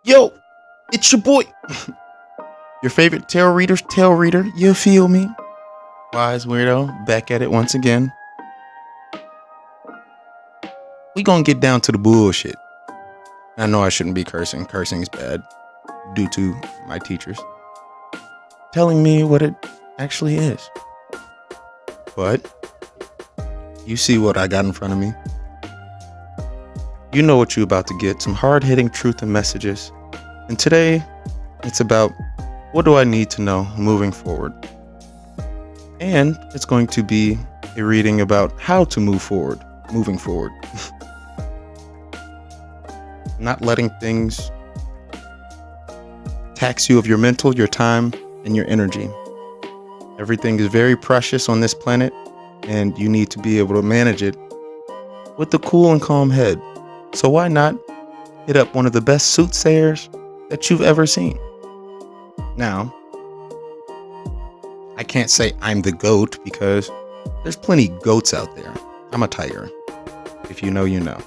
Yo, it's your boy, your favorite tail reader's tail reader. You feel me? Wise weirdo, back at it once again. We gonna get down to the bullshit. I know I shouldn't be cursing. Cursing is bad due to my teachers telling me what it actually is. But you see what I got in front of me. You know what you're about to get. Some hard-hitting truth and messages. And today, it's about what do I need to know moving forward. And it's going to be a reading about how to move forward, moving forward. Not letting things tax you of your mental, your time, and your energy. Everything is very precious on this planet, and you need to be able to manage it with a cool and calm head. So why not hit up one of the best soothsayers that you've ever seen? Now, I can't say I'm the GOAT because there's plenty goats out there. I'm a tiger. If you know, you know.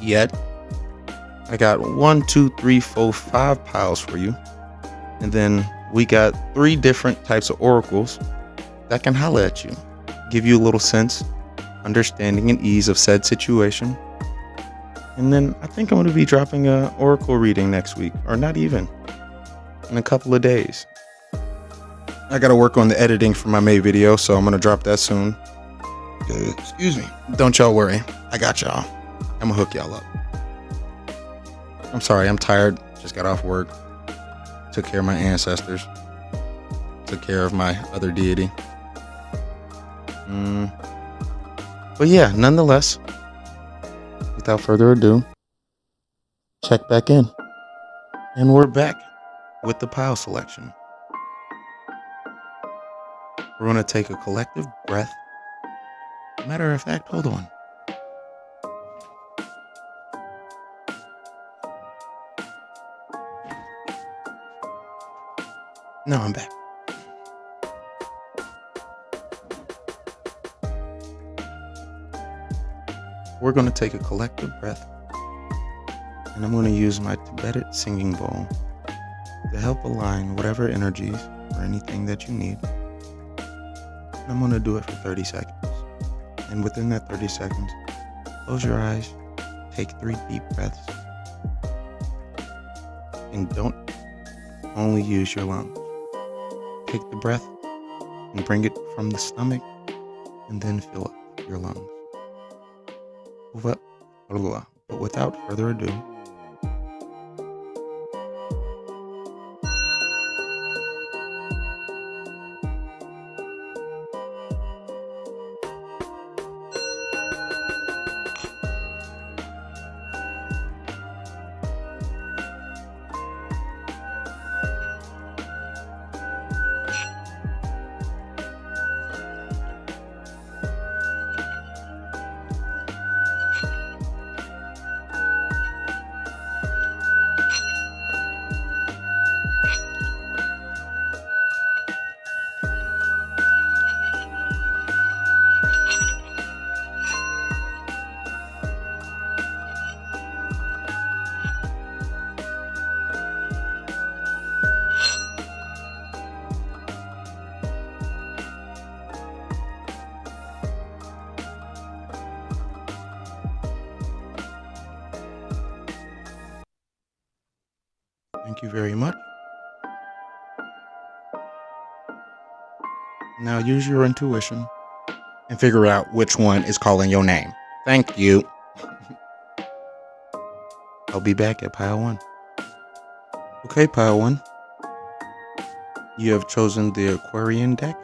Yet, I got 1, 2, 3, 4, 5 piles for you. And then we got 3 different types of oracles that can holler at you. Give you a little sense, understanding, and ease of said situation. And then I think I'm going to be dropping an oracle reading next week, or not even, in a couple of days. I got to work on the editing for my May video, so I'm going to drop that soon. Excuse me. Don't y'all worry. I got y'all. I'm going to hook y'all up. I'm sorry, I'm tired. Just got off work. Took care of my ancestors. Took care of my other deity. But yeah, nonetheless, without further ado, check back in. And we're back with the pile selection. We're going to take a collective breath. Matter of fact, hold on. No, I'm back. We're going to take a collective breath, and I'm going to use my Tibetan singing bowl to help align whatever energies or anything that you need. And I'm going to do it for 30 seconds. And within that 30 seconds, close your eyes, take 3 deep breaths, and don't only use your lungs. Take the breath and bring it from the stomach, and then fill up your lungs. But without further ado, thank you very much. Now use your intuition and figure out which one is calling your name. Thank you. I'll be back at pile 1. Okay, pile 1. You have chosen the Aquarian deck.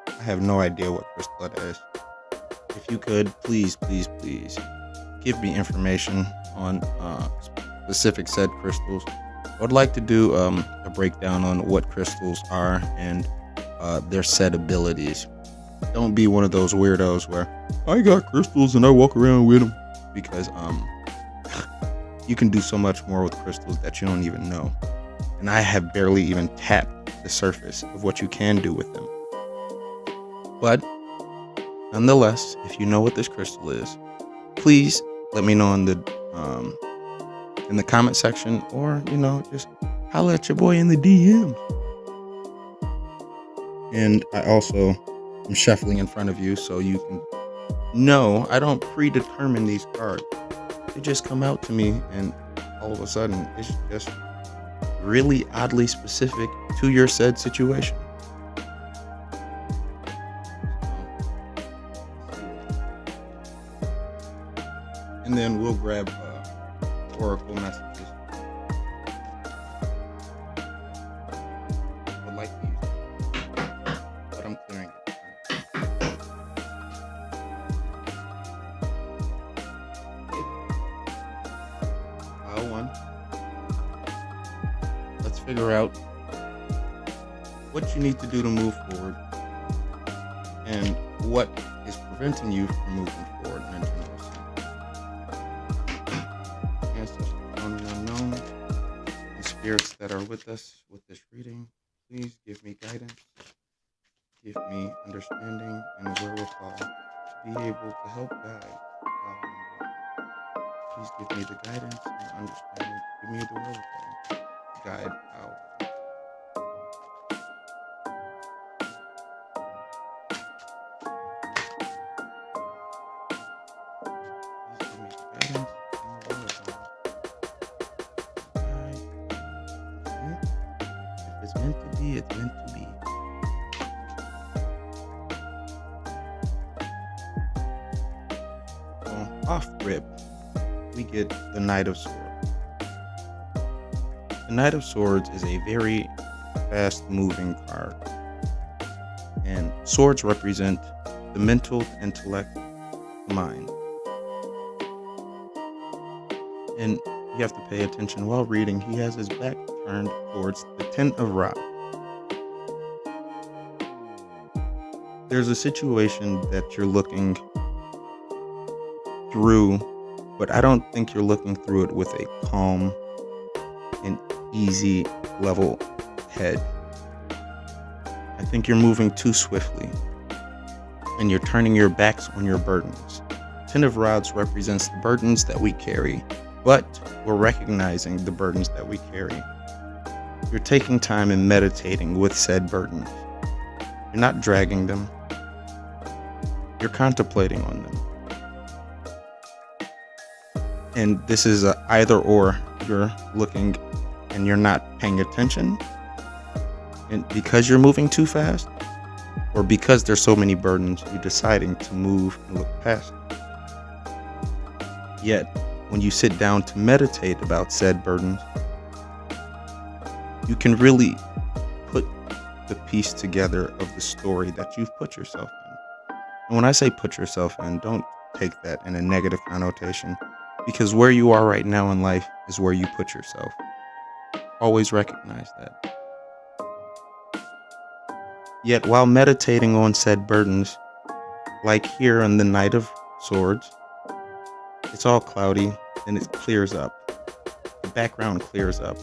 I have no idea what crystal that is. If you could, please give me information on specific said crystals. I would like to do a breakdown on what crystals are and their said abilities. Don't be one of those weirdos where I got crystals and I walk around with them, because you can do so much more with crystals that you don't even know. And I have barely even tapped the surface of what you can do with them. But nonetheless, if you know what this crystal is, please let me know in the in the comment section, or, just holla at your boy in the DMs. And I also am shuffling in front of you so you can know I don't predetermine these cards. They just come out to me, and all of a sudden it's just really oddly specific to your said situation. And then we'll grab oracle messages. I would like to use it, but I'm clearing it. Pile 1. Let's figure out what you need to do to move forward and what is preventing you from moving forward in internal sense. Ancestors, known and unknown, the spirits that are with us with this reading, please give me guidance, give me understanding and wherewithal to be able to help guide. Please give me the guidance and understanding, give me the wherewithal to guide out. If it's meant to be, it's meant to be. Well, off rip, we get the Knight of Swords. The Knight of Swords is a very fast-moving card. And swords represent the mental, intellect, mind. And you have to pay attention while reading. He has his back turned towards the Ten of Rods. There's a situation that you're looking through, but I don't think you're looking through it with a calm and easy level head. I think you're moving too swiftly, and you're turning your backs on your burdens. Ten of Rods represents the burdens that we carry, but we're recognizing the burdens that we carry. You're taking time and meditating with said burdens. You're not dragging them. You're contemplating on them. And this is a either or. You're looking and you're not paying attention, and because you're moving too fast, or because there's so many burdens, you're deciding to move and look past it. Yet, when you sit down to meditate about said burdens, you can really put the piece together of the story that you've put yourself in. And when I say put yourself in, don't take that in a negative connotation, because where you are right now in life is where you put yourself. Always recognize that. Yet while meditating on said burdens, like here in the Knight of Swords, it's all cloudy and it clears up. The background clears up.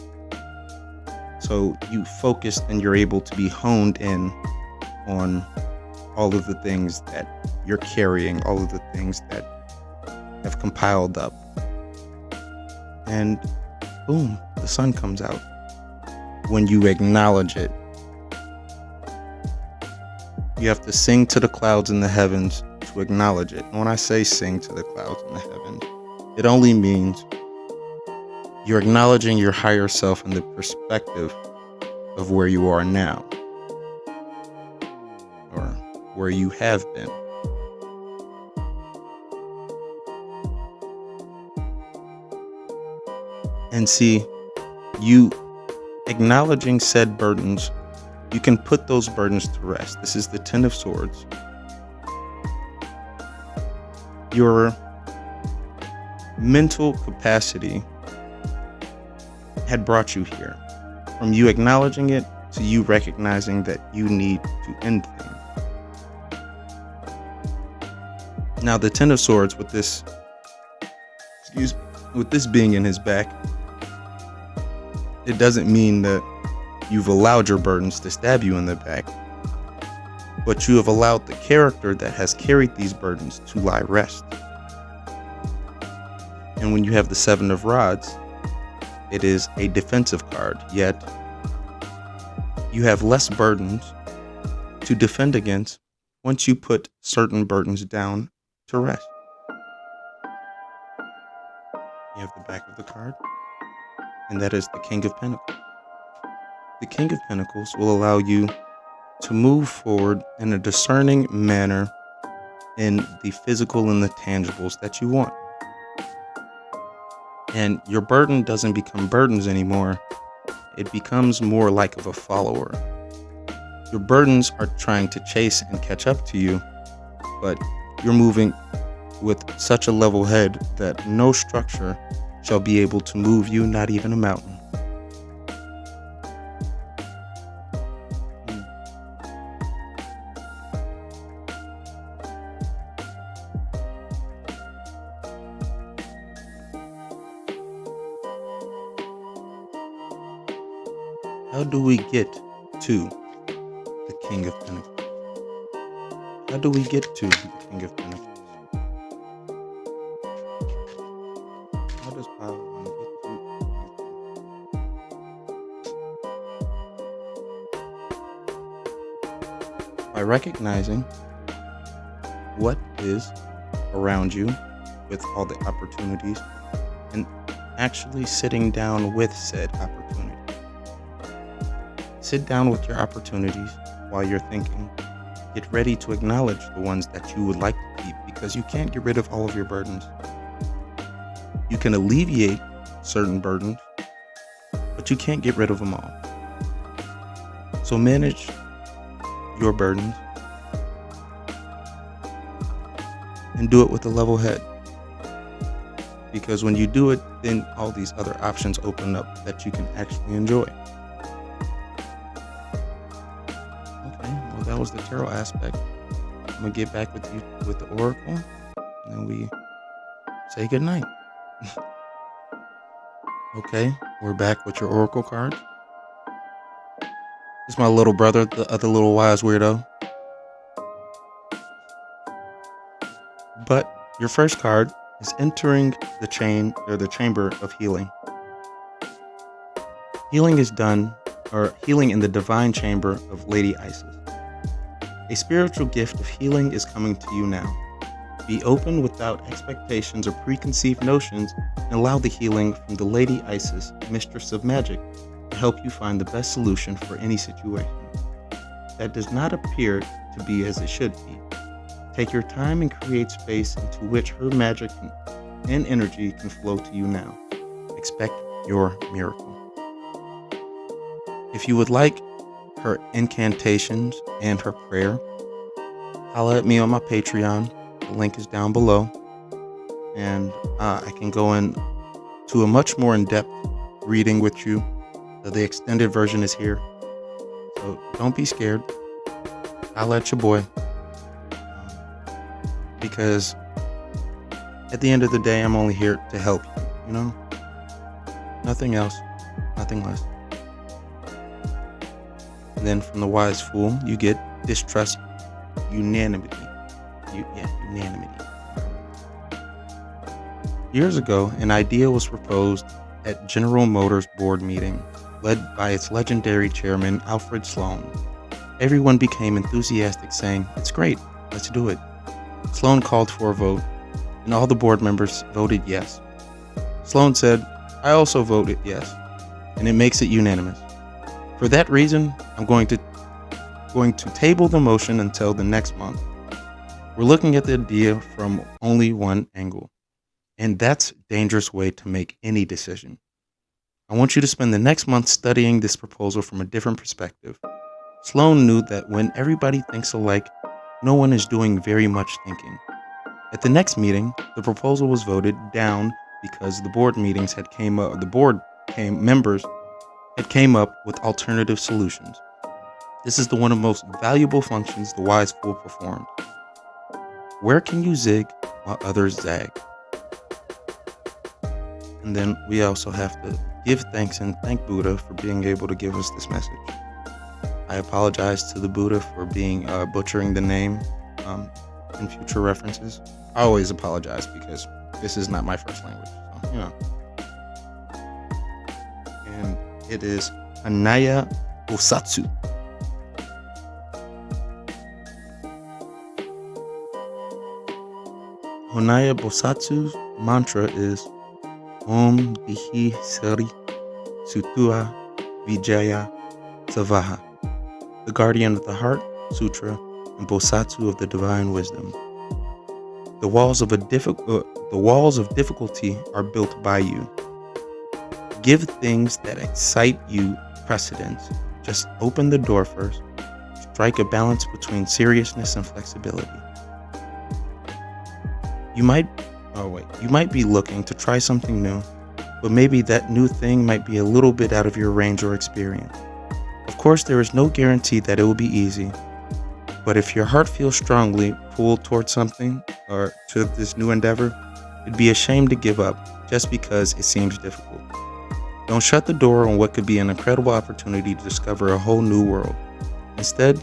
So you focus and you're able to be honed in on all of the things that you're carrying, all of the things that have compiled up. And boom, the sun comes out when you acknowledge it. You have to sing to the clouds in the heavens to acknowledge it. And when I say sing to the clouds in the heavens, it only means you're acknowledging your higher self in the perspective of where you are now, or where you have been. And see, you acknowledging said burdens, you can put those burdens to rest. This is the Ten of Swords. Your mental capacity had brought you here. From you acknowledging it to you recognizing that you need to end things. Now the Ten of Swords, with this being in his back, it doesn't mean that you've allowed your burdens to stab you in the back, but you have allowed the character that has carried these burdens to lie rest. And when you have the Seven of Rods, it is a defensive card, yet you have less burdens to defend against once you put certain burdens down to rest. You have the back of the card, and that is the King of Pentacles. The King of Pentacles will allow you to move forward in a discerning manner in the physical and the tangibles that you want. And your burden doesn't become burdens anymore. It becomes more like of a follower. Your burdens are trying to chase and catch up to you, but you're moving with such a level head that no structure shall be able to move you, not even a mountain. How do we get to the King of Pentacles? How do we get to the King of Pentacles? How does Power One get to the King of Pentacles? By recognizing what is around you with all the opportunities and actually sitting down with said opportunities. Sit down with your opportunities while you're thinking. Get ready to acknowledge the ones that you would like to keep, because you can't get rid of all of your burdens. You can alleviate certain burdens, but you can't get rid of them all. So manage your burdens and do it with a level head. Because when you do it, then all these other options open up that you can actually enjoy. That was the tarot aspect. I'm gonna get back with you with the oracle, and then we say goodnight. Okay, we're back with your oracle cards. This is my little brother, the other little wise weirdo. But your first card is entering the chamber of healing. Healing is done, or healing in the divine chamber of Lady Isis. A spiritual gift of healing is coming to you now. Be open without expectations or preconceived notions, and allow the healing from the Lady Isis, Mistress of Magic, to help you find the best solution for any situation that does not appear to be as it should be. Take your time and create space into which her magic and energy can flow to you now. Expect your miracle. If you would like her incantations and her prayer, holla at me on my Patreon. The link is down below, and I can go in to a much more in-depth reading with you. The extended version is here, so don't be scared. Holla at your boy, because at the end of the day, I'm only here to help you, you know? Nothing else, nothing less. And then from the wise fool, you get distrust unanimity. Unanimity. Years ago, an idea was proposed at General Motors board meeting, led by its legendary chairman, Alfred Sloan. Everyone became enthusiastic, saying, "It's great, let's do it." Sloan called for a vote, and all the board members voted yes. Sloan said, "I also voted yes, and it makes it unanimous. For that reason, I'm going to table the motion until the next month. We're looking at the idea from only one angle, and that's a dangerous way to make any decision. I want you to spend the next month studying this proposal from a different perspective." Sloan knew that when everybody thinks alike, no one is doing very much thinking. At the next meeting, the proposal was voted down because the board members had came up with alternative solutions. This is one of the most valuable functions the wise fool performed. Where can you zig while others zag? And then we also have to give thanks and thank Buddha for being able to give us this message. I apologize to the Buddha for butchering the name in future references. I always apologize because this is not my first language. So, It is Hanaya Bosatsu. Hanaya Bosatsu's mantra is Om Dihi Seri Sutua Vijaya Savaha, the guardian of the heart, sutra, and Bosatsu of the divine wisdom. The walls of difficulty are built by you. Give things that excite you precedence. Just open the door first. Strike a balance between seriousness and flexibility. You might be looking to try something new, but maybe that new thing might be a little bit out of your range or experience. Of course, there is no guarantee that it will be easy, but if your heart feels strongly pulled towards something or to this new endeavor, it'd be a shame to give up just because it seems difficult. Don't shut the door on what could be an incredible opportunity to discover a whole new world. Instead,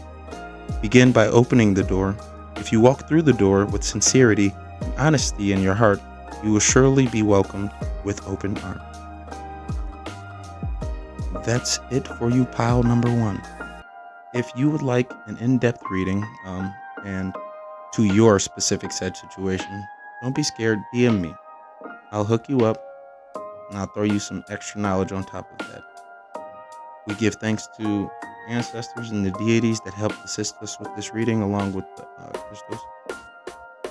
begin by opening the door. If you walk through the door with sincerity and honesty in your heart, you will surely be welcomed with open arms. That's it for you, pile number 1. If you would like an in-depth reading and to your specific said situation, don't be scared, DM me. I'll hook you up and I'll throw you some extra knowledge on top of that. We give thanks to ancestors and the deities that helped assist us with this reading along with the crystals.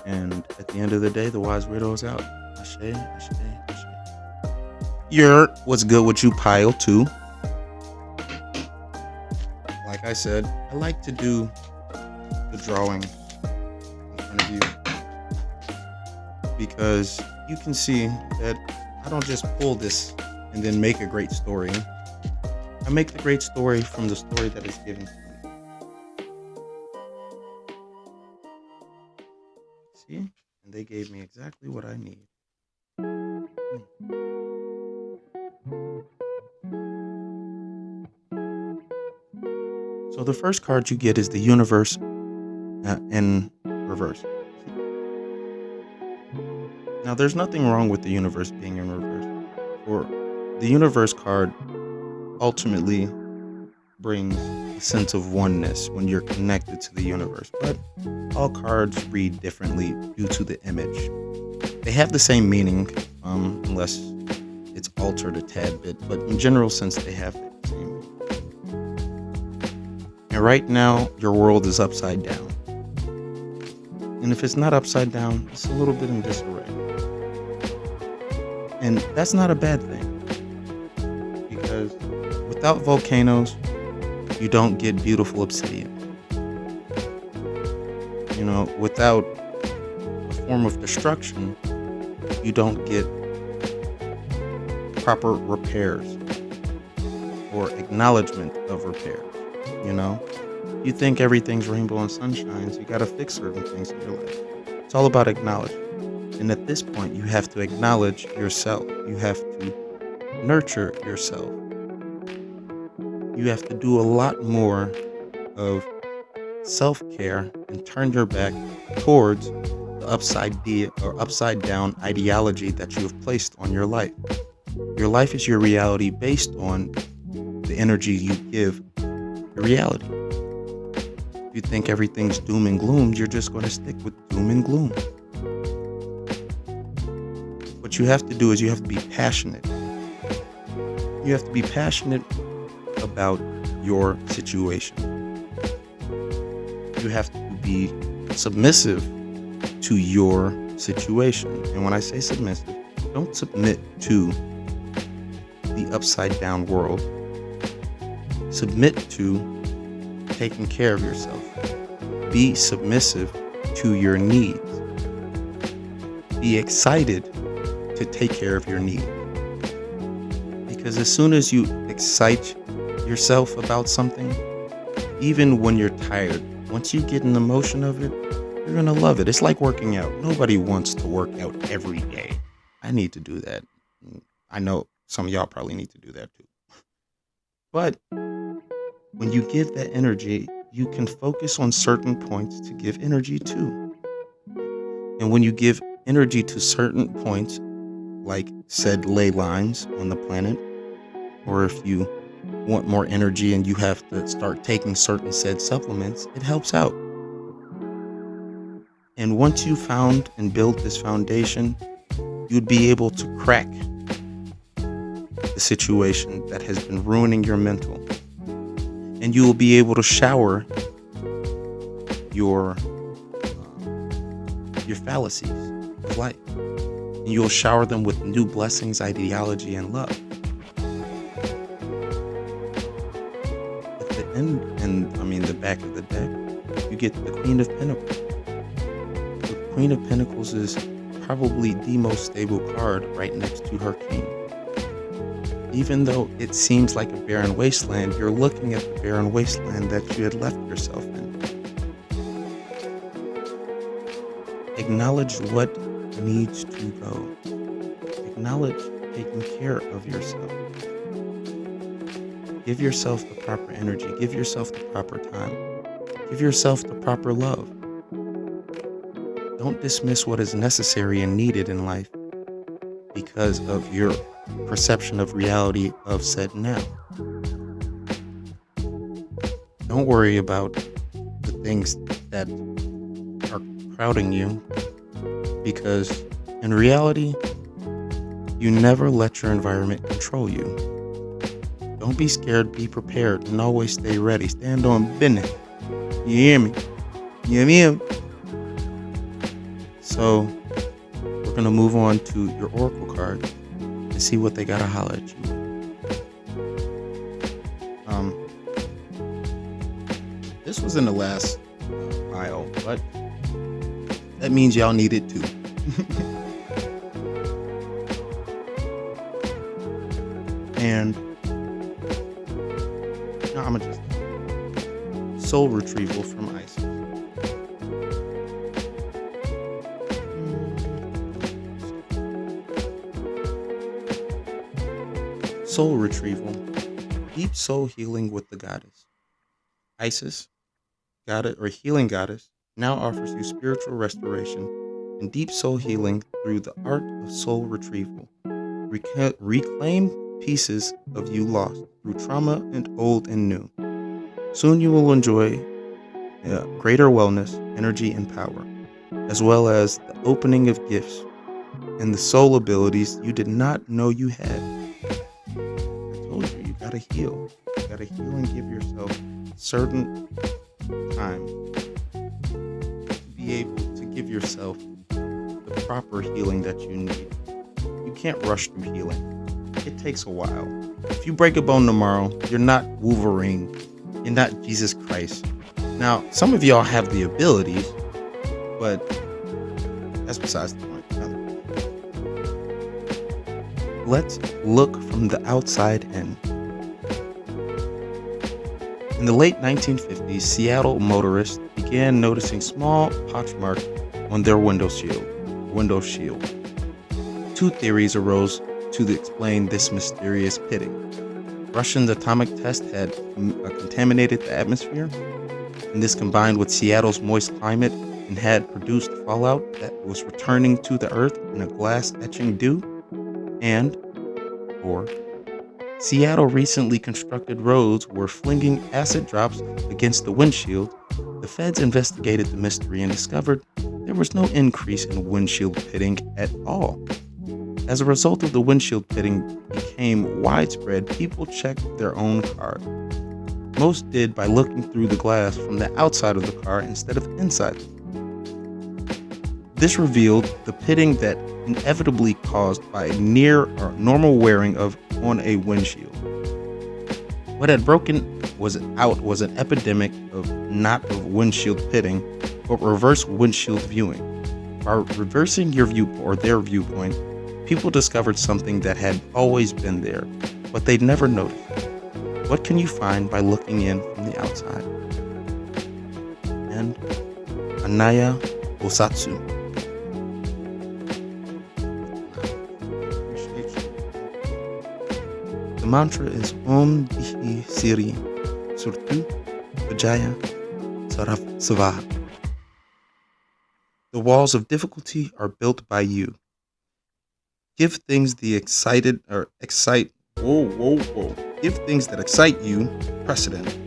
And at the end of the day, the wise widow is out. Ashe, ashe, ashe. What's good with you, pile 2? Like I said, I like to do the drawing in front of you because you can see that I don't just pull this and then make a great story. I make the great story from the story that is given to me. See? And they gave me exactly what I need. So the first card you get is the universe in reverse. Now there's nothing wrong with the universe being in reverse. For the universe card ultimately brings a sense of oneness when you're connected to the universe. But all cards read differently due to the image. They have the same meaning, unless it's altered a tad bit, but in general sense they have the same meaning. And right now, your world is upside down. And if it's not upside down, it's a little bit in disarray. And that's not a bad thing. Because without volcanoes, you don't get beautiful obsidian. Without a form of destruction, you don't get proper repairs or acknowledgement of repairs. You think everything's rainbow and sunshine, so you gotta fix certain things in your life. It's all about acknowledgement. And at this point, you have to acknowledge yourself. You have to nurture yourself. You have to do a lot more of self-care and turn your back towards the upside down ideology that you have placed on your life. Your life is your reality based on the energy you give your reality. If you think everything's doom and gloom, you're just going to stick with doom and gloom. What you have to do is you have to be passionate. You have to be passionate about your situation. You have to be submissive to your situation. And when I say submissive, don't submit to the upside down world. Submit to taking care of yourself. Be submissive to your needs. Be excited to take care of your needs. Because as soon as you excite yourself about something, even when you're tired, once you get in the motion of it, you're going to love it. It's like working out. Nobody wants to work out every day. I need to do that. I know some of y'all probably need to do that too. But when you give that energy, you can focus on certain points to give energy to. And when you give energy to certain points, like said ley lines on the planet, or if you want more energy and you have to start taking certain said supplements, it helps out. And once you found and built this foundation, you'd be able to crack the situation that has been ruining your mental. And you will be able to shower your fallacies of life. And you'll shower them with new blessings, ideology, and love. At the end, the back of the deck, you get the Queen of Pentacles. The Queen of Pentacles is probably the most stable card right next to her King. Even though it seems like a barren wasteland, you're looking at the barren wasteland that you had left yourself in. Acknowledge what needs to go. Acknowledge taking care of yourself. Give yourself the proper energy. Give yourself the proper time. Give yourself the proper love. Don't dismiss what is necessary and needed in life because of your perception of reality of said now. Don't worry about the things that are crowding you, because in reality, you never let your environment control you. Don't be scared, be prepared, and always stay ready. Stand on business. You hear me? You hear me? So, we're going to move on to your Oracle card and see what they got to holler at you. This was in the last pile, but that means y'all need it too. And now I'm gonna just soul retrieval from Isis. Soul retrieval, deep soul healing with the goddess. Isis, goddess or healing goddess, now offers you spiritual restoration and deep soul healing through the art of soul retrieval. Reclaim pieces of you lost through trauma and old and new. Soon you will enjoy greater wellness, energy, and power, as well as the opening of gifts and the soul abilities you did not know you had. I told you, you gotta heal. You gotta heal and give yourself certain time to be able to give yourself the proper healing that you need. You can't rush through healing. It takes a while. If you break a bone tomorrow, you're not Wolverine. You're not Jesus Christ. Now, some of y'all have the abilities, but that's besides the point. Let's look from the outside in. In the late 1950s, Seattle motorists began noticing small pockmarks on their window shield. Two theories arose to explain this mysterious pitting. Russian atomic test had contaminated the atmosphere, and this combined with Seattle's moist climate and had produced fallout that was returning to the earth in a glass etching dew. Or Seattle recently constructed roads were flinging acid drops against the windshield. The feds investigated the mystery and discovered there was no increase in windshield pitting at all. As a result of the windshield pitting became widespread, people checked their own car. Most did by looking through the glass from the outside of the car instead of inside. This revealed the pitting that inevitably caused by near or normal wearing on a windshield. What had broken was an epidemic of not of windshield pitting, but reverse windshield viewing. By reversing your viewpoint or their viewpoint, people discovered something that had always been there, but they'd never noticed. What can you find by looking in from the outside? And Anaya Bosatsu. The mantra is Om Dihi Siri Surtu Vijaya Saraf Savaha. The walls of difficulty are built by you. Give things the excite Whoa, whoa, whoa. Give things that excite you precedent.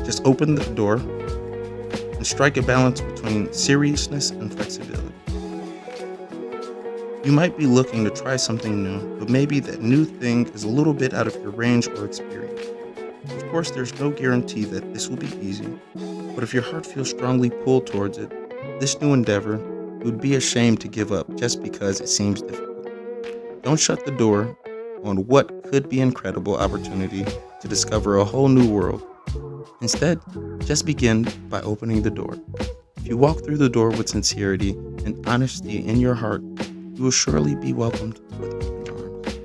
Just open the door and strike a balance between seriousness and flexibility. You might be looking to try something new, but maybe that new thing is a little bit out of your range or experience. Of course, there's no guarantee that this will be easy, but if your heart feels strongly pulled towards it, this new endeavor, it would be a shame to give up just because it seems difficult. Don't shut the door on what could be an incredible opportunity to discover a whole new world. Instead, just begin by opening the door. If you walk through the door with sincerity and honesty in your heart, you will surely be welcomed with open arms.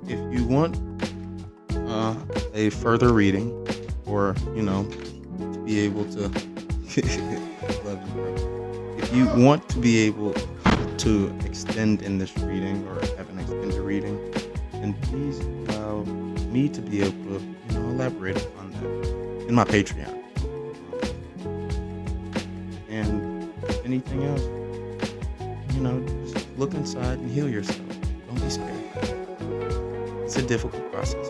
If you want a further reading, or to be able to love you, bro. If you want to be able to extend in this reading or have an extended reading, then please allow me to be able to elaborate upon that in my Patreon. And if anything else, just look inside and heal yourself. Don't be scared. It's a difficult process.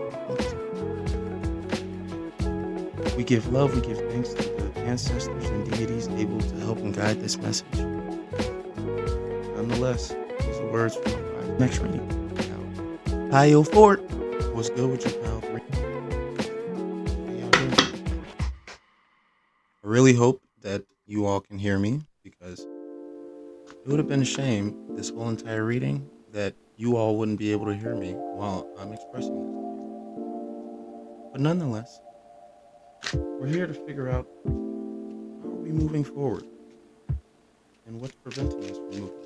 We give love, we give thanks to the ancestors and deities able to help and guide this message. Nonetheless, these are words from my next reading. Pile Fort. What's good with you, pal? How y'all doing? I really hope that you all can hear me, because it would have been a shame this whole entire reading that you all wouldn't be able to hear me while I'm expressing this. But nonetheless, we're here to figure out how are we moving forward and what's preventing us from moving forward.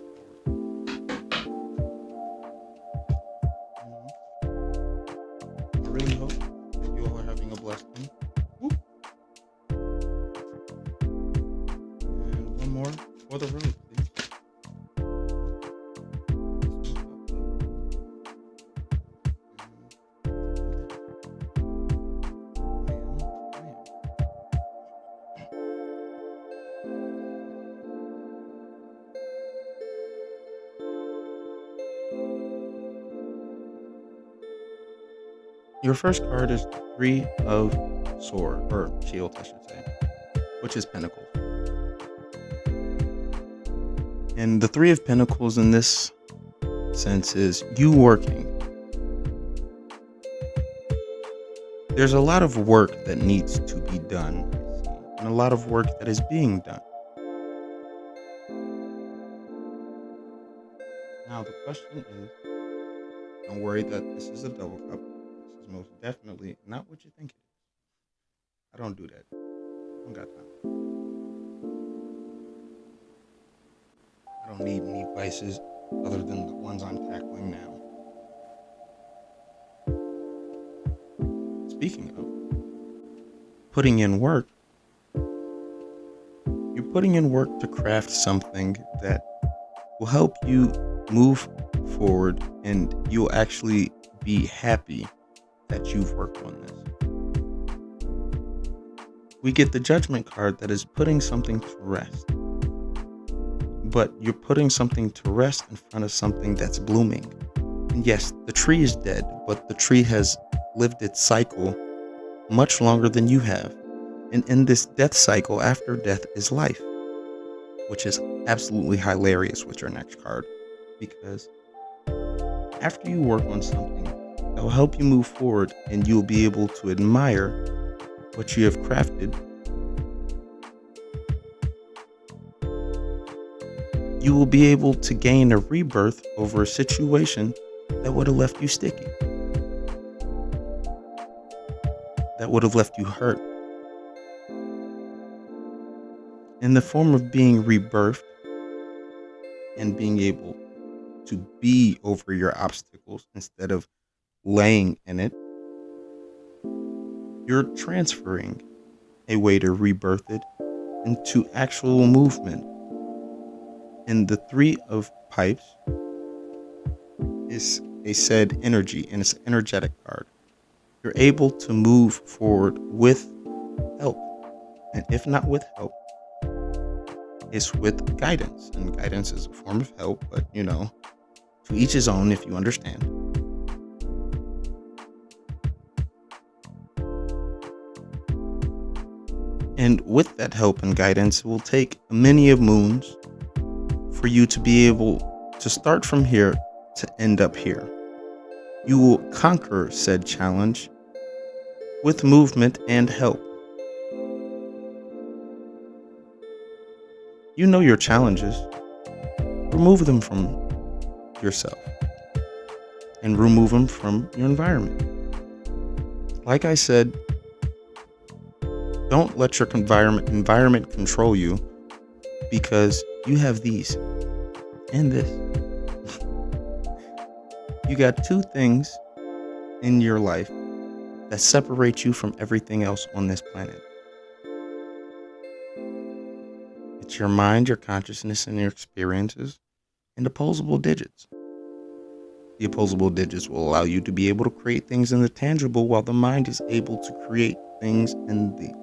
I really hope that you all are having a blessed one. Woo. And one more for the road, please. Your first card is Three of Sword, or Shield, I should say, which is Pentacles. And the Three of Pentacles in this sense is you working. There's a lot of work that needs to be done, and a lot of work that is being done. Now the question is, don't worry that this is a double cup. This is most definitely not what you think it is. I don't do that. I don't got time. I don't need any vices other than the ones I'm tackling now. Speaking of putting in work, you're putting in work to craft something that will help you move forward, and you'll actually be happy that you've worked on this. We get the Judgment card that is putting something to rest. But you're putting something to rest in front of something that's blooming. And yes, the tree is dead, but the tree has lived its cycle much longer than you have. And in this death cycle, after death is life, which is absolutely hilarious with your next card, because after you work on something, that will help you move forward, and you'll be able to admire what you have crafted. You will be able to gain a rebirth over a situation that would have left you sticky, that would have left you hurt. In the form of being rebirthed and being able to be over your obstacles instead of laying in it, you're transferring a way to rebirth it into actual movement. And the Three of Pipes is a said energy, and it's an energetic card. You're able to move forward with help. And if not with help, it's with guidance. And guidance is a form of help, but to each his own, if you understand. And with that help and guidance, it will take many of moons for you to be able to start from here to end up here. You will conquer said challenge with movement and help. You know your challenges. Remove them from yourself and remove them from your environment. Like I said, don't let your environment control you, because you have these and this. You got two things in your life that separate you from everything else on this planet. It's your mind, your consciousness, and your experiences, and opposable digits. The opposable digits will allow you to be able to create things in the tangible, while the mind is able to create things in the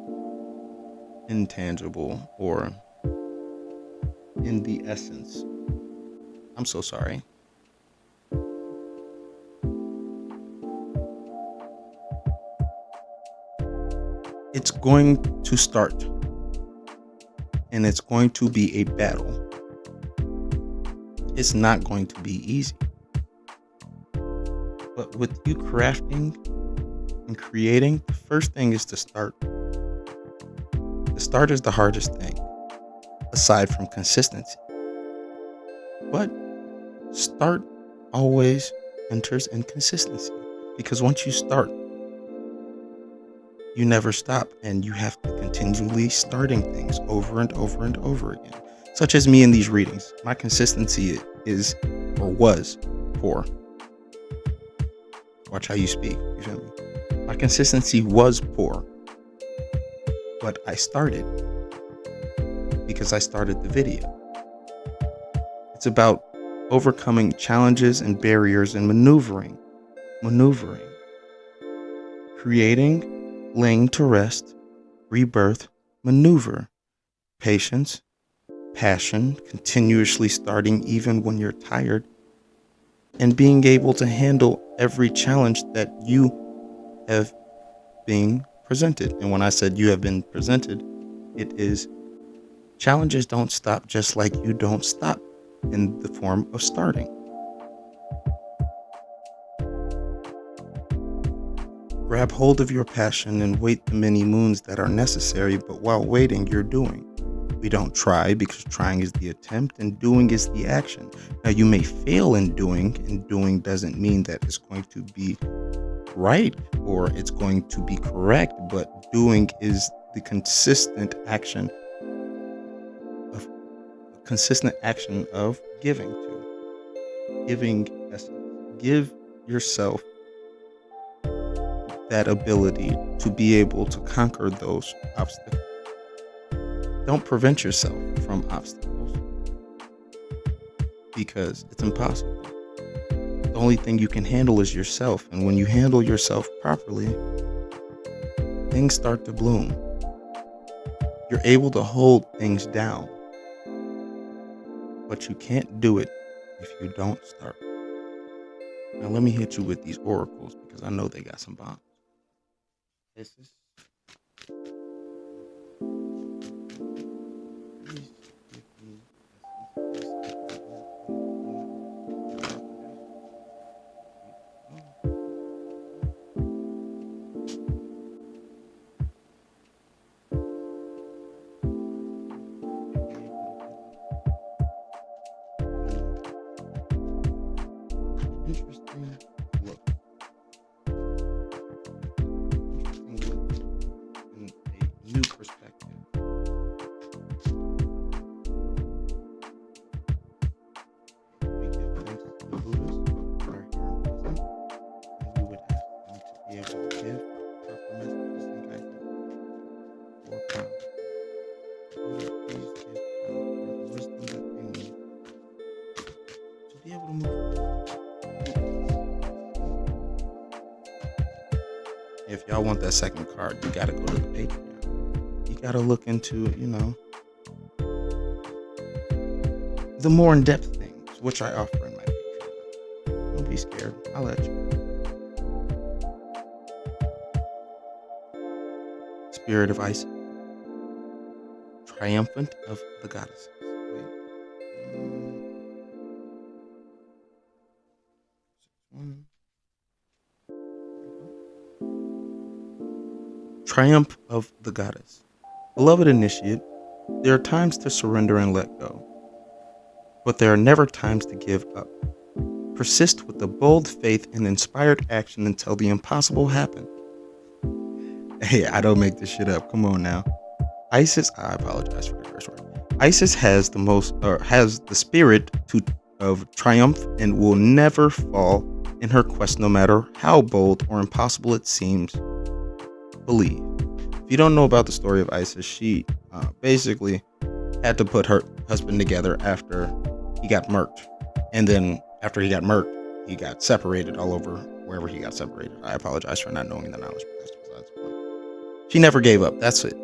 intangible, or in the essence. I'm so sorry. It's going to start, and it's going to be a battle. It's not going to be easy. But with you crafting and creating, the first thing is to start. The start is the hardest thing, aside from consistency. But start always enters in consistency, because once you start, you never stop, and you have to continually starting things over and over and over again. Such as me in these readings. My consistency is, or was, poor. Watch how you speak, you feel me? My consistency was poor, but I started because I started the video. It's about overcoming challenges and barriers and maneuvering, creating, laying to rest, rebirth, maneuver, patience, passion, continuously starting even when you're tired, and being able to handle every challenge that you have been presented. And when I said you have been presented, it is challenges don't stop, just like you don't stop in the form of starting. Grab hold of your passion and wait the many moons that are necessary, but while waiting, you're doing. We don't try, because trying is the attempt and doing is the action. Now, you may fail in doing, and doing doesn't mean that it's going to be right or it's going to be correct, but doing is the consistent action of giving essence. Give yourself that ability to be able to conquer those obstacles. Don't prevent yourself from obstacles, because it's impossible. The only thing you can handle is yourself, and when you handle yourself properly, things start to bloom. You're able to hold things down, but you can't do it if you don't start. Now let me hit you with these oracles, because I know they got some bombs. This is interesting look. In a new perspective. We give thanks to the Buddhists who are here and present, and we would ask them to be able to give proper messages and guidance for power. Buddha, please give power the wisdom that they need to be able to move forward. If y'all want that second card, you gotta go to the Patreon. You gotta look into, the more in-depth things, which I offer in my Patreon. Don't be scared. I'll let you. Spirit of Isis, triumphant of the goddesses. Wait. One. Triumph of the goddess. Beloved initiate, there are times to surrender and let go, but there are never times to give up. Persist with a bold faith and inspired action until the impossible happens. Hey, I don't make this shit up. Come on now. Isis, I apologize for the curse word. Isis has the spirit of triumph and will never fall in her quest, no matter how bold or impossible it seems. Believe. If you don't know about the story of Isis, she basically had to put her husband together after he got murked, and then after he got murked, he got separated all over wherever he got separated. I apologize for not knowing the knowledge, but that's besides the point. She never gave up. That's it.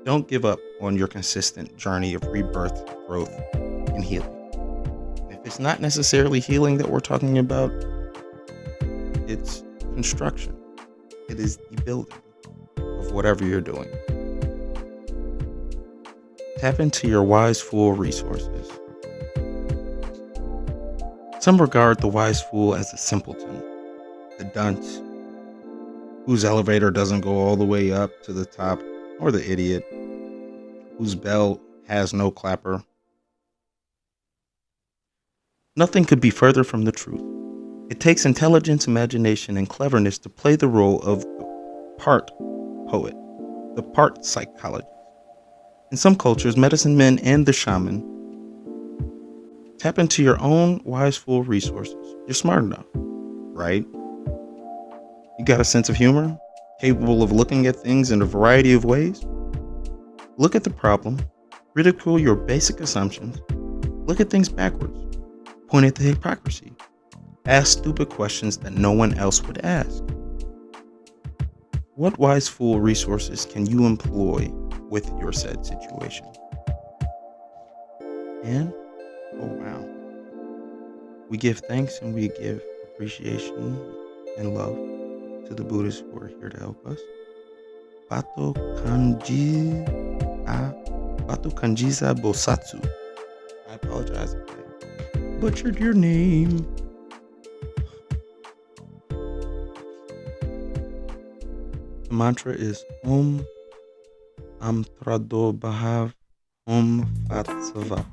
Don't give up on your consistent journey of rebirth, growth, and healing. If it's not necessarily healing that we're talking about, it's construction. It is the building of whatever you're doing. Tap into your wise fool resources. Some regard the wise fool as a simpleton, a dunce, whose elevator doesn't go all the way up to the top, or the idiot, whose bell has no clapper. Nothing could be further from the truth. It takes intelligence, imagination, and cleverness to play the role of the part poet, the part psychologist. In some cultures, medicine men and the shaman. Tap into your own wise fool resources. You're smart enough, right? You got a sense of humor, capable of looking at things in a variety of ways. Look at the problem, ridicule your basic assumptions, look at things backwards, point at the hypocrisy, ask stupid questions that no one else would ask. What wise fool resources can you employ with your said situation? And oh wow, we give thanks and we give appreciation and love to the Buddhists who are here to help us. Bato Kanjiza Bosatsu. I apologize if I butchered your name. The mantra is Om Amtrado Bhav Om Fat Sava.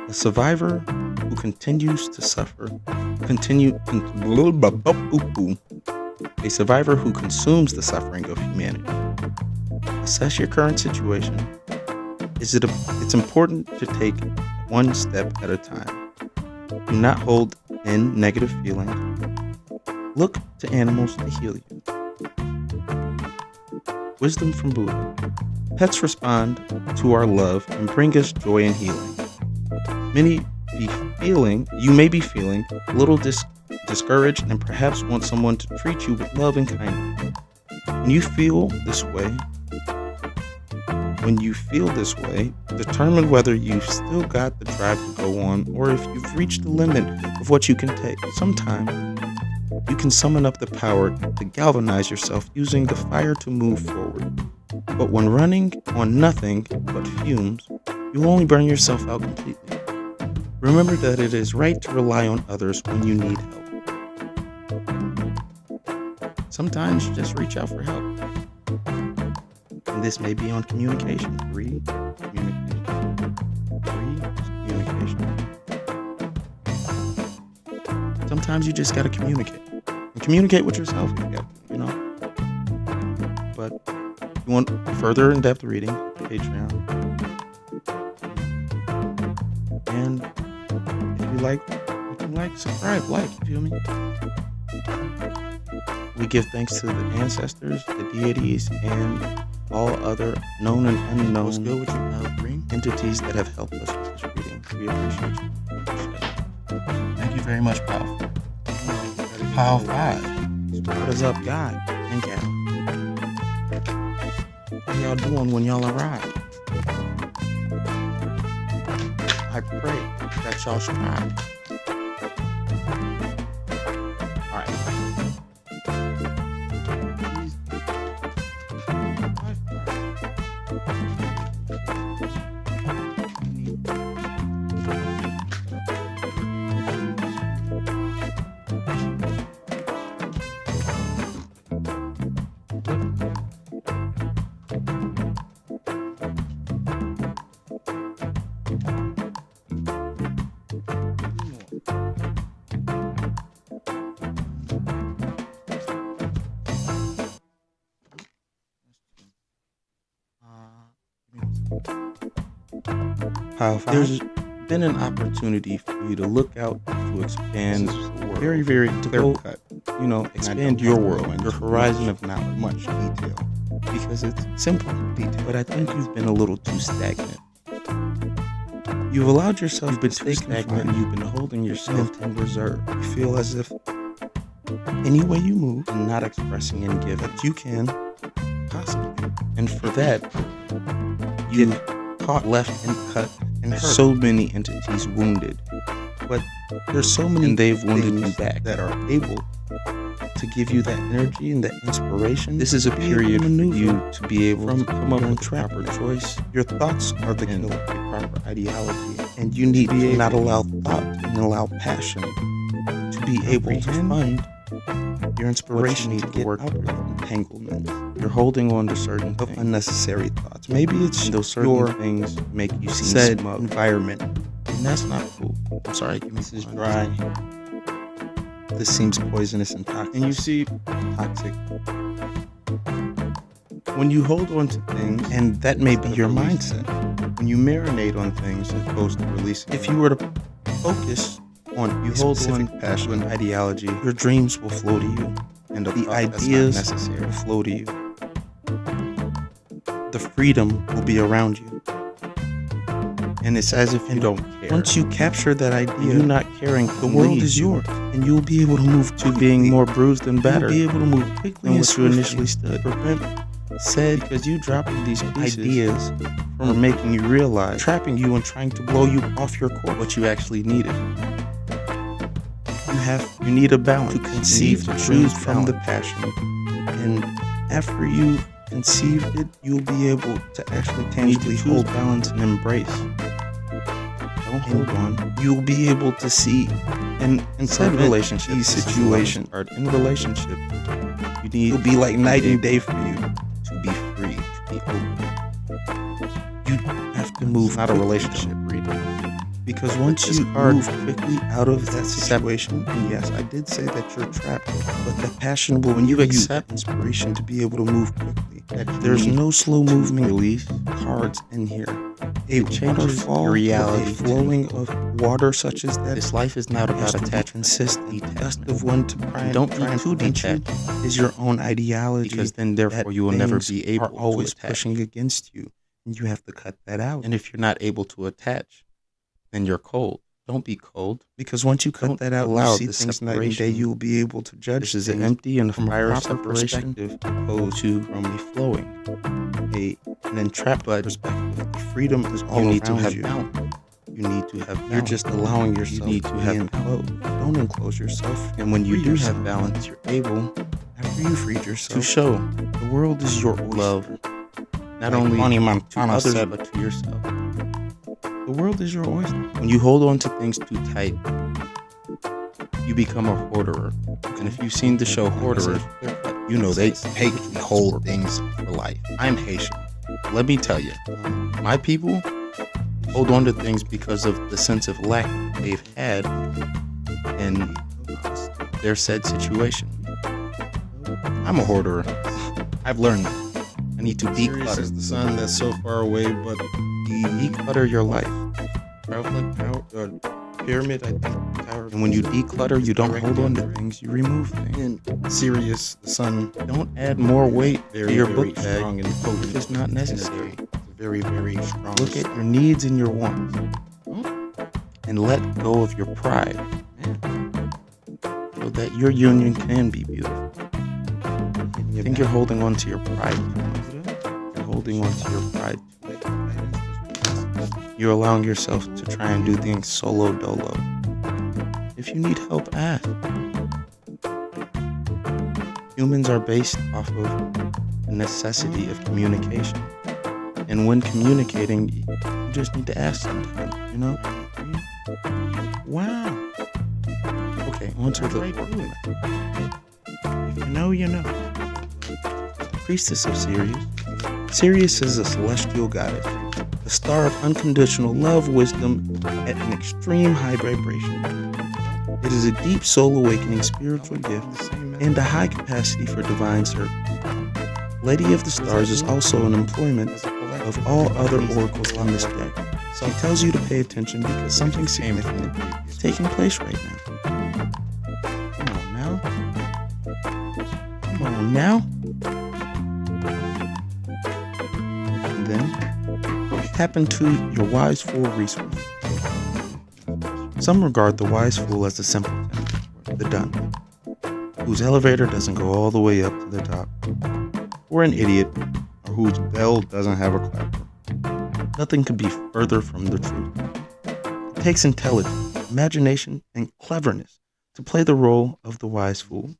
A survivor who continues to suffer, a survivor who consumes the suffering of humanity. Assess your current situation. It's important to take one step at a time. Do not hold in negative feelings. Look to animals to heal you. Wisdom from Buddha. Pets respond to our love and bring us joy and healing. You may be feeling a little discouraged and perhaps want someone to treat you with love and kindness. When you feel this way, determine whether you've still got the drive to go on or if you've reached the limit of what you can take. Sometimes you can summon up the power to galvanize yourself using the fire to move forward. But when running on nothing but fumes, you'll only burn yourself out completely. Remember that it is right to rely on others when you need help. Sometimes just reach out for help. And this may be on communication. Communication. Sometimes you just gotta communicate. And communicate with yourself, you know. But if you want further in-depth reading, Patreon. And if you like, subscribe, you feel me? We give thanks to the ancestors, the deities, and all other known and unknown entities that have helped us with this reading. We appreciate you. Thank you very much, Pal. Pal 5. What is up, God and gal? How y'all doing when y'all arrive? I pray that y'all strive. Alright. pile 5. There's been an opportunity for you to look out, to expand, very, very clear cut. Expand your world, your horizon of knowledge, much detail, because it's simple detail. But I think you've been a little too stagnant. You've allowed yourself to stay stagnant, and you've been holding yourself in reserve. You feel as if any way you move and not expressing and giving that you can possibly. And for that, you caught, left, and cut, and hurt so many entities wounded. But there's so many, and they've wounded you back, that are able to give you that energy and that inspiration. This is a period for you to be able to come up with proper choice. Your thoughts are the killer, the proper ideology, and you need to not allow thought and allow passion to be able to find your inspiration to get out of entanglements. You're holding on to certain things, unnecessary thoughts. Maybe it's those certain things make you seem smug. Environment, and that's not cool. I'm sorry, this is dry. This seems poisonous and toxic. And you see, toxic. When you hold on to things, and that may be your mindset, when you marinate on things as opposed to releasing. If you were to focus on you hold on passion and ideology, your dreams will flow to you, and the ideas will flow to you. The freedom will be around you, and it's as if you don't care. Once you capture that idea, you not caring, the world is yours, and you'll be able to move to being more bruised and battered. You'll be able to move quickly than what you initially stood. Said because you dropping these ideas from making you realize, trapping you and trying to blow you off your course, what you actually needed. You need a balance to conceive, to choose from the passion, and after you conceived it, you'll be able to actually tangibly hold balance and embrace. Don't hold on. You'll be able to see, and in certain relationships, situations, or in relationship, it'll be like night and day for you to be free, to be open. You have to move, not a relationship reading. Because once you move quickly out of that situation, and yes, I did say that you're trapped, but that passion will, when you accept inspiration to be able to move quickly, there's no slow movement release cards in here. A waterfall, your reality, a flowing of water such as that. This life is not about attachment. Consistent, best of one to prime. Don't try to detach. Is your own ideology, because then therefore you will never be able to always pushing against you, and you have to cut that out. And if you're not able to attach, then you're cold. Don't be cold, because once you cut that out, you see things night and day. You will be able to judge. This is an empty and fire perspective, opposed to from a flowing, an entrapped perspective. The freedom is all around you. You need to have balance. You're just allowing yourself to have enclosed. Don't enclose yourself. And when you do have balance, you're able, after you freed yourself, to show the world is your love. Not only to others, but to yourself. The world is your oyster. When you hold on to things too tight, you become a hoarder. And if you've seen the show Hoarders, you know they hold things for life. I'm Haitian. Let me tell you, my people hold on to things because of the sense of lack they've had in their said situation. I'm a hoarder. I've learned that. I need to declutter. Is the sun that's so far away, but declutter your life. Pyramid, I think. Tower. And when you declutter, you don't hold on to things, you remove things. And Sirius, the sun. Don't add more weight to your book bag if it's not necessary. It's very, very strong. Look at your needs and your wants. And let go of your pride. So that your union can be beautiful. I think you're holding on to your pride. You're holding on to your pride. You're allowing yourself to try and do things solo dolo. If you need help, ask. Humans are based off of the necessity of communication. And when communicating, you just need to ask sometimes, you know? Wow. Okay, on to the if you know, you know. Priestess of Sirius. Sirius is a celestial goddess, the star of unconditional love, wisdom at an extreme high vibration. It is a deep soul awakening spiritual gift and a high capacity for divine service. Lady of the Stars is also an employment of all other oracles on this deck. So it tells you to pay attention because something significant is taking place right now. Come on now. Come on now. And then tap into your wise fool resource. Some regard the wise fool as the simpleton, the dummy, whose elevator doesn't go all the way up to the top, or an idiot, or whose bell doesn't have a clapper. Nothing could be further from the truth. It takes intelligence, imagination, and cleverness to play the role of the wise fool.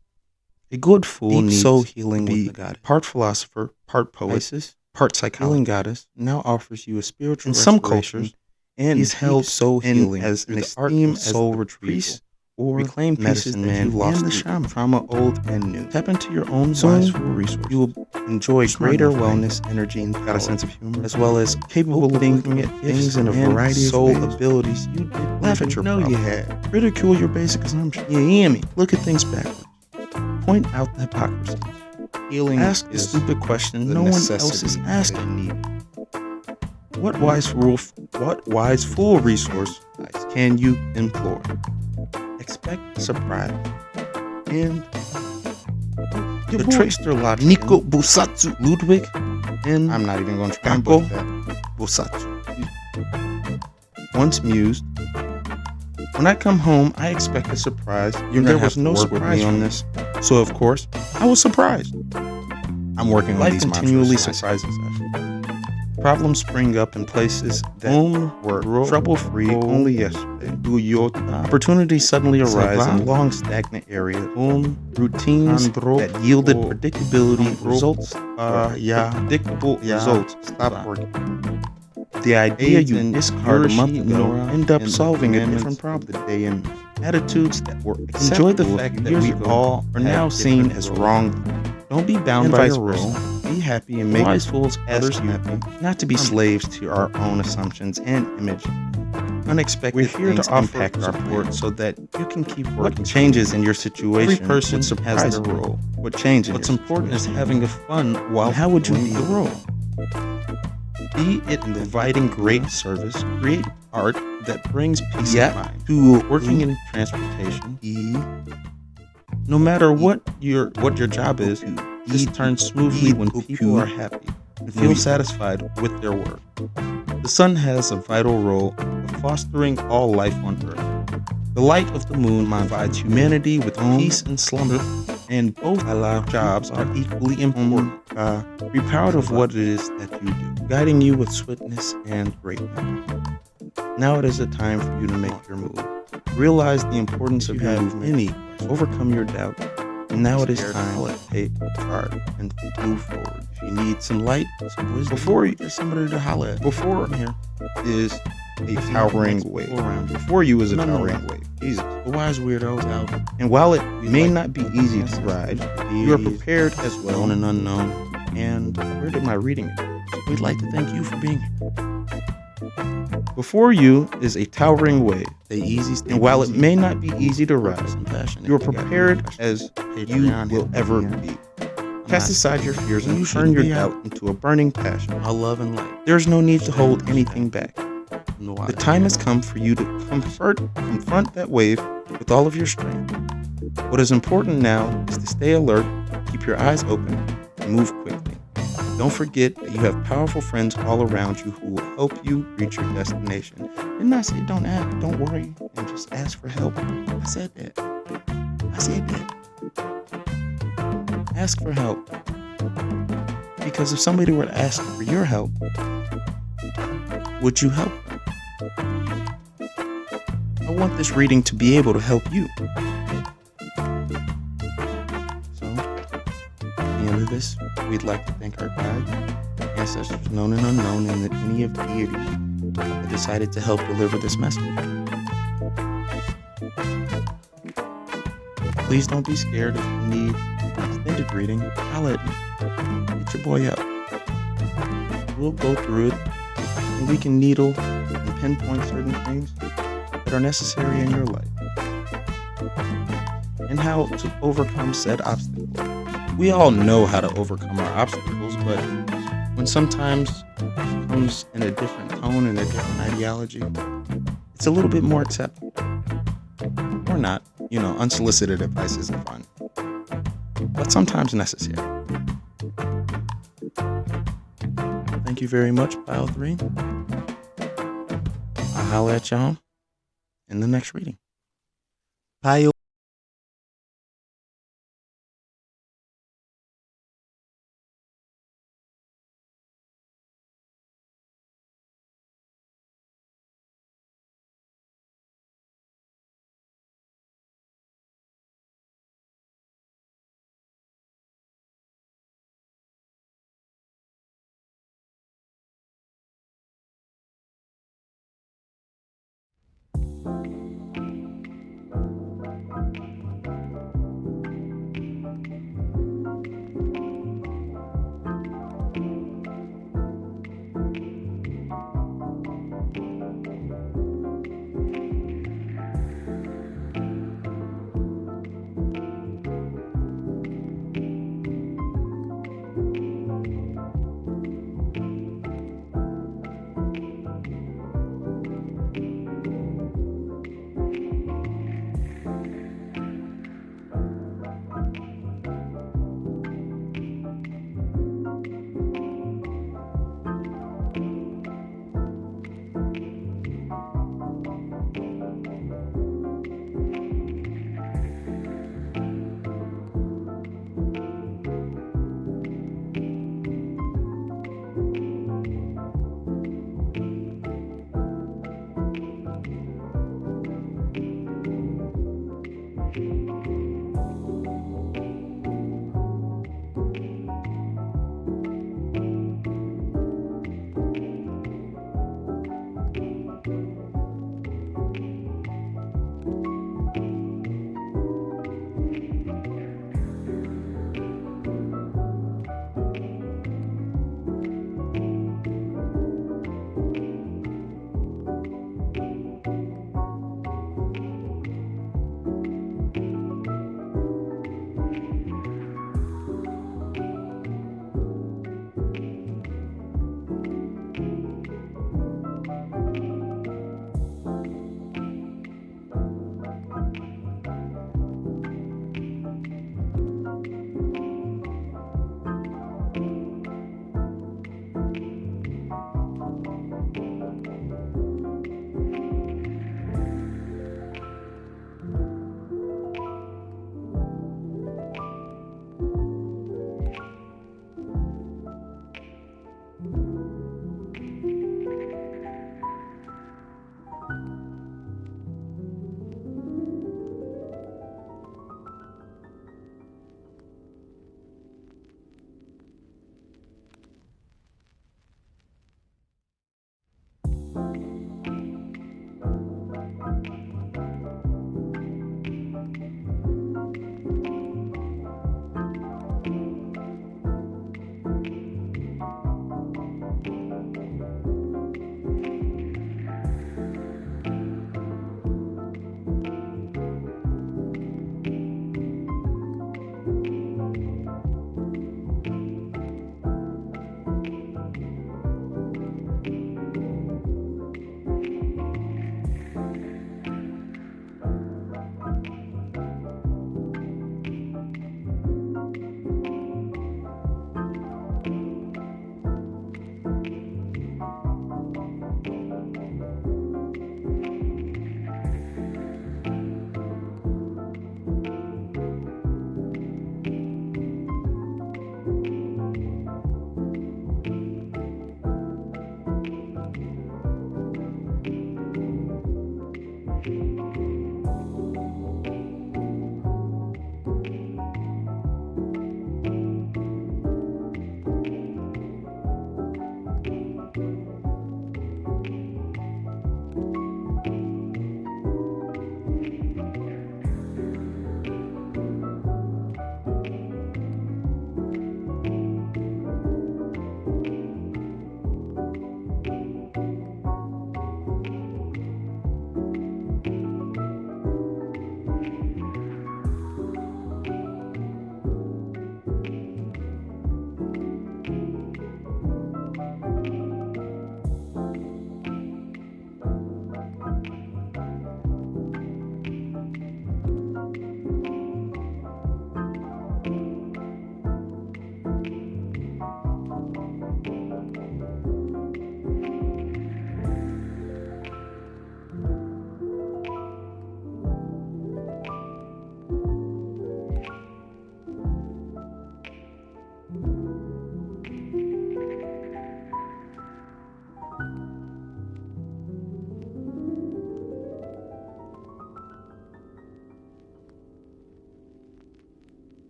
A good fool needs soul healing to be part philosopher, part poet, part psychologist. Healing goddess now offers you a spiritual restoration. In some cultures, and is held soul healing as an esteemed soul retrieval, or reclaim pieces man lost in the shaman. Trauma old and new. Tap into your own wise fool resource. You will enjoy greater wellness, energy, and got a sense of humor, as well as capable of thinking at things in a variety of soul abilities you did. Laugh at your problem. You had. Ridicule your basic assumptions. You hear me? Look at things backwards. Point out the hypocrisy. Healing. Ask a stupid question no one else is asking. What wise fool resource can you employ? Expect surprise. And the trickster logic. Nico Busatsu Ludwig. And I'm not even going to try and book that. Busatsu. Once mused. When I come home, I expect a surprise. There was no surprise on this. So of course, I was surprised. I'm working on these continually surprises us. Problems spring up in places that were trouble-free only yesterday. Opportunities suddenly arise in long stagnant areas. Routines that yielded predictability results. Predictable results stop working. The idea you discarded a month ago end up solving a different problem the day in. Attitudes that were acceptable. Enjoy the fact that we all are now seen as wrong. Don't be bound by your role. Be happy and make wise fools others happy. Not to be slaves to our own assumptions and image. Unexpected things impact our support so that you can keep working. What changes in your situation? Every person has their role. What changes? What's important is having a fun while how would you lead the role? Be it in providing great service, create art that brings peace of mind. To working in transportation. No matter what your job is, this turns smoothly when people are happy and feel satisfied with their work. The sun has a vital role of fostering all life on Earth. The light of the moon provides humanity with peace and slumber, and both jobs are equally important. Be proud of what it is that you do, guiding you with swiftness and greatness. Now it is a time for you to make your move. Realize the importance of your movement. Overcome your doubt. And now it is time to take charge and move forward. If you need some light, some wisdom, before there's somebody to holler at. Before here is a towering wave. Before you is a towering wave. Jesus, the wise weirdos out. And while it may not be easy to ride, you are prepared as well. Known and unknown. And where did my reading go? We'd like to thank you for being here. Before you is a towering wave, and while it may not be easy to ride, you are prepared as you will ever be. Cast aside your fears and turn your doubt into a burning passion. Our love and light. There's no need to hold anything back. The time has come for you to confront that wave with all of your strength. What is important now is to stay alert, keep your eyes open, and move quickly. Don't forget that you have powerful friends all around you who will help you reach your destination. Didn't I say don't worry, and just ask for help? I said that. Ask for help. Because if somebody were to ask for your help, would you help them? I want this reading to be able to help you. This, we'd like to thank our guide, ancestors known and unknown, and any of deity that decided to help deliver this message. Please don't be scared if you need an extended reading. I'll hit your boy up. We'll go through it, and we can needle and pinpoint certain things that are necessary in your life, and how to overcome said obstacles. We all know how to overcome our obstacles, but when sometimes you come comes in a different tone and a different ideology, it's a little bit more acceptable. Or not. Unsolicited advice isn't fun, but sometimes necessary. Thank you very much, Pile 3. I'll holler at y'all in the next reading. Pile